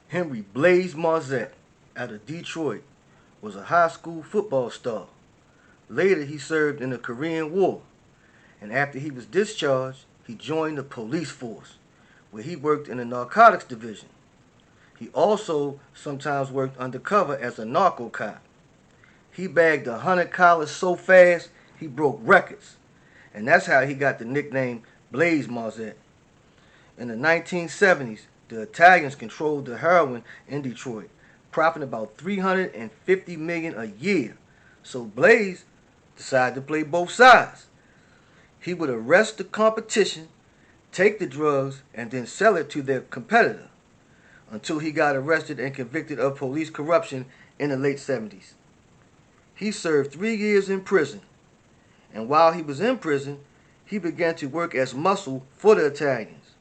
Henry Blaze Marzette, out of Detroit, was a high school football star. Later, he served in the Korean War, and after he was discharged, he joined the police force, where he worked in the narcotics division. He also sometimes worked undercover as a narco cop. He bagged 100 collars so fast he broke records, and that's how he got the nickname Blaze Marzette. In the 1970s, the Italians controlled the heroin in Detroit, profiting about $350 million a year. So Blaze decided to play both sides. He would arrest the competition, take the drugs, and then sell it to their competitor until he got arrested and convicted of police corruption in the late 70s. He served 3 years in prison, and while he was in prison, he began to work as muscle for the Italians.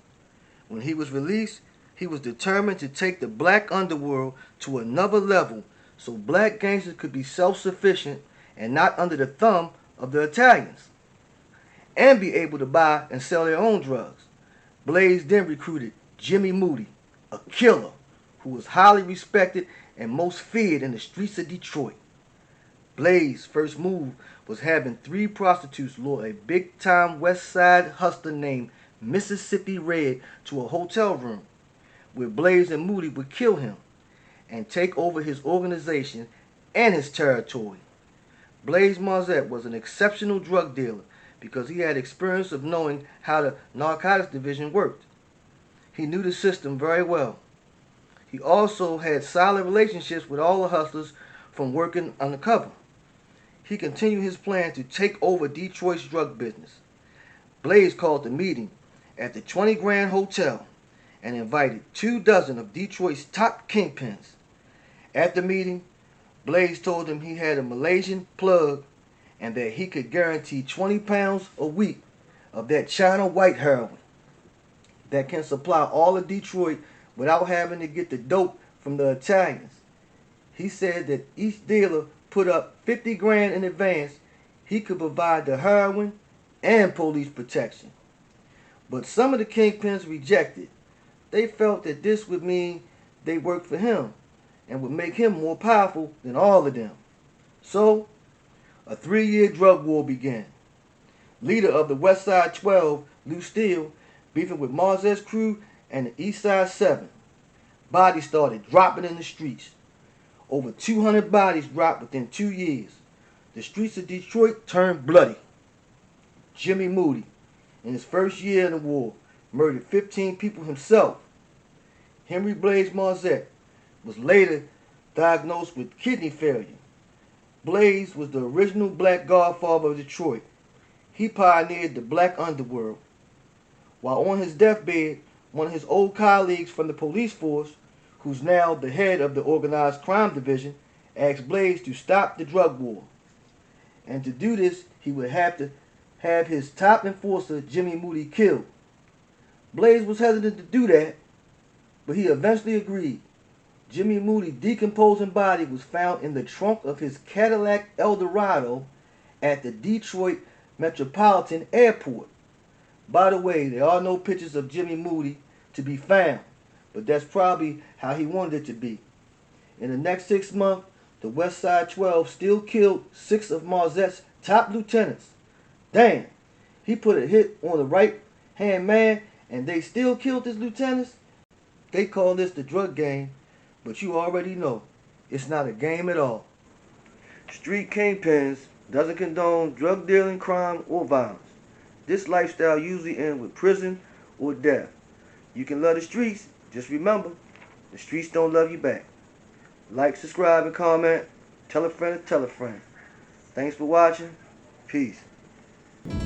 When he was released, he was determined to take the black underworld to another level so black gangsters could be self-sufficient and not under the thumb of the Italians, and be able to buy and sell their own drugs. Blaze then recruited Jimmy Moody, a killer who was highly respected and most feared in the streets of Detroit. Blaze's first move was having 3 prostitutes lure a big-time West Side hustler named Mississippi Red to a hotel room, where Blaze and Moody would kill him and take over his organization and his territory. Blaze Marzette was an exceptional drug dealer because he had experience of knowing how the narcotics division worked. He knew the system very well. He also had solid relationships with all the hustlers from working undercover. He continued his plan to take over Detroit's drug business. Blaze called the meeting at the 20 Grand Hotel and invited 24 of Detroit's top kingpins. At the meeting, Blaze told him he had a Malaysian plug and that he could guarantee 20 pounds a week of that China white heroin that can supply all of Detroit without having to get the dope from the Italians. He said that each dealer put up 50 grand in advance, he could provide the heroin and police protection. But some of the kingpins rejected. They felt that this would mean they worked for him and would make him more powerful than all of them. So, a 3-year drug war began. Leader of the West Side 12, Lou Steele, beefing with Marzette's crew and the East Side 7. Bodies started dropping in the streets. Over 200 bodies dropped within 2 years. The streets of Detroit turned bloody. Jimmy Moody, in his first year in the war, murdered 15 people himself. Henry Blaze Marzette was later diagnosed with kidney failure. Blaze was the original black godfather of Detroit. He pioneered the black underworld. While on his deathbed, one of his old colleagues from the police force, who's now the head of the organized crime division, asked Blaze to stop the drug war. And to do this, he would have to have his top enforcer, Jimmy Moody, killed. Blaze was hesitant to do that, but he eventually agreed. Jimmy Moody's decomposing body was found in the trunk of his Cadillac Eldorado at the Detroit Metropolitan Airport. By the way, there are no pictures of Jimmy Moody to be found, but that's probably how he wanted it to be. In the next 6 months, the West Side 12 still killed 6 of Marzette's top lieutenants. Damn, he put a hit on the right-hand man and they still killed his lieutenants? They call this the drug game, but you already know, it's not a game at all. Street Kingpins doesn't condone drug dealing, crime, or violence. This lifestyle usually ends with prison or death. You can love the streets, just remember, the streets don't love you back. Like, subscribe, and comment. Tell a friend to tell a friend. Thanks for watching. Peace.